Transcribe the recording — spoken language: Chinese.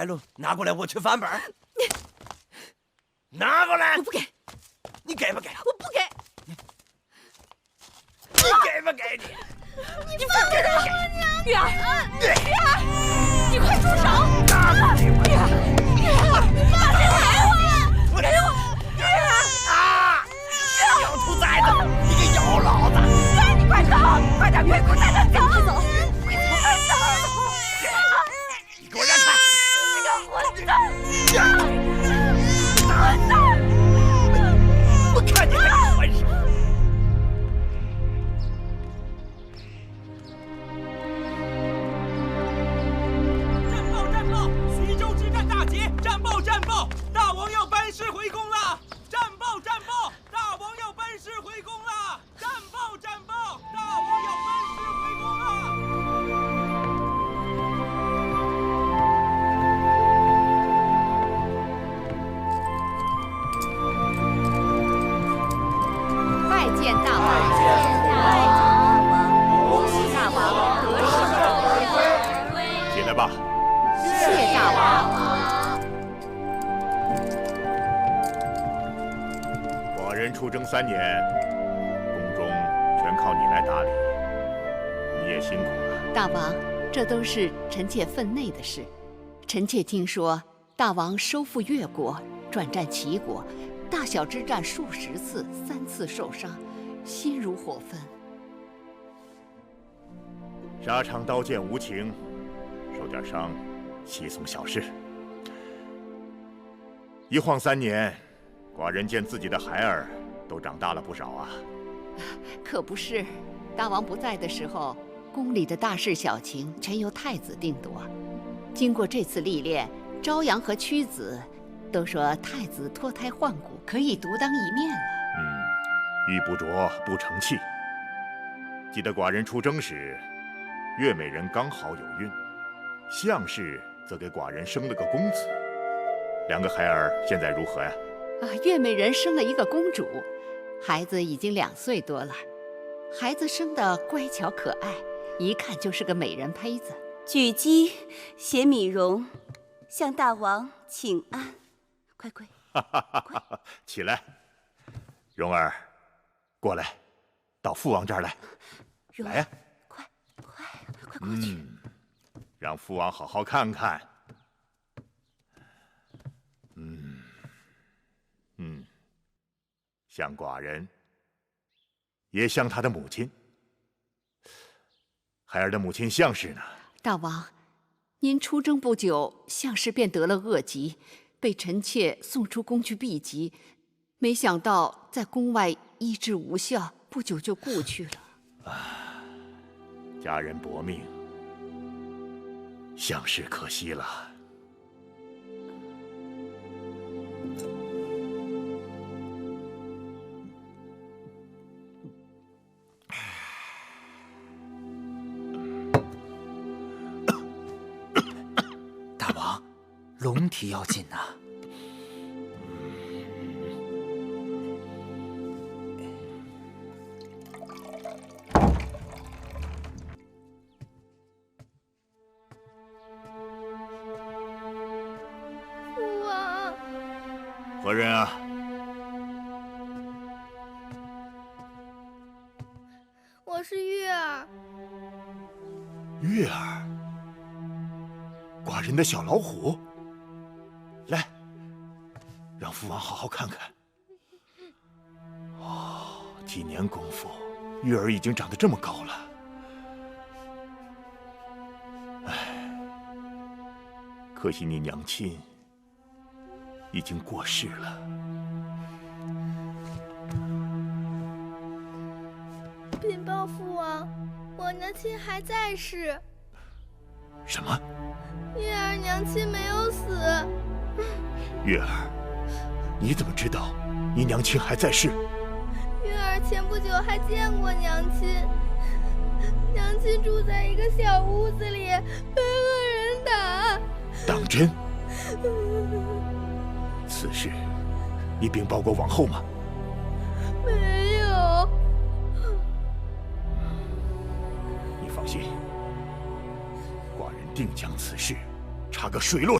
来喽，拿过來，我去翻本。拿過來！我不給。你給不給？我不給。你給不給你？你放開他！玉兒，玉兒，你快住手！玉兒，你放開孩子！給我！玉兒啊！小兔崽子，你個妖老子！你快走！快點，別哭，帶他走！快走！快走！你給我讓開！你這個混蛋！混蛋！我看你還混什麼？战報！徐州之戰大捷！戰報！大王要班師回宮了！戰報！大王要班師回宮了！戰報！大王要班師回宮了！拜見大王！恭喜大王得勝！起來吧。謝大王。寡人出征3年，宮中全靠你來打理，你也辛苦了。大王，這都是臣妾分內的事。臣妾聽說大王收復越國，轉戰齊國，大小之戰數十次，3次受傷，心如火焚。沙場刀劍無情，受點傷，稀鬆小事。一晃3年，寡人見自己的孩兒都長大了不少啊。可不是，大王不在的時候，宮裡的大事小情全由太子定奪。經過這次歷練，朝陽和屈子都說太子脫胎換骨，可以獨當一面了。玉不琢不成器。記得寡人出征時，越美人剛好有孕，項氏則給寡人生了個公子。2個孩兒現在如何呀？越美人生了一個公主，孩子已經2歲多了。孩子生得乖巧可愛，一看就是個美人胚子。舉姬携米容，向大王請安。快跪！起來，容兒，過來，到父王這兒來。來呀！快過去！讓父王好好看看。像寡人，也像他的母親。孩兒的母親項氏呢？大王，您出征不久，項氏便得了惡疾，被臣妾送出宮去避疾。沒想到在宮外醫治無效，不久就故去了。家人薄命，項氏可惜了。大王，龙体要紧呐。何人啊？我是玉兒。玉兒，寡人的小老虎。来，讓父王好好看看。幾年功夫，玉兒已經長得這麼高了。可惜你娘親已經過世了。稟報父王，我娘親還在世。什麼？玉兒娘親沒有死。玉兒，你怎麼知道你娘親還在世？玉兒前不久還見過娘親，娘親住在一個小屋子裡，被惡人打。當真？此事你稟報過王後嗎？沒有。你放心，寡人定將此事查個水落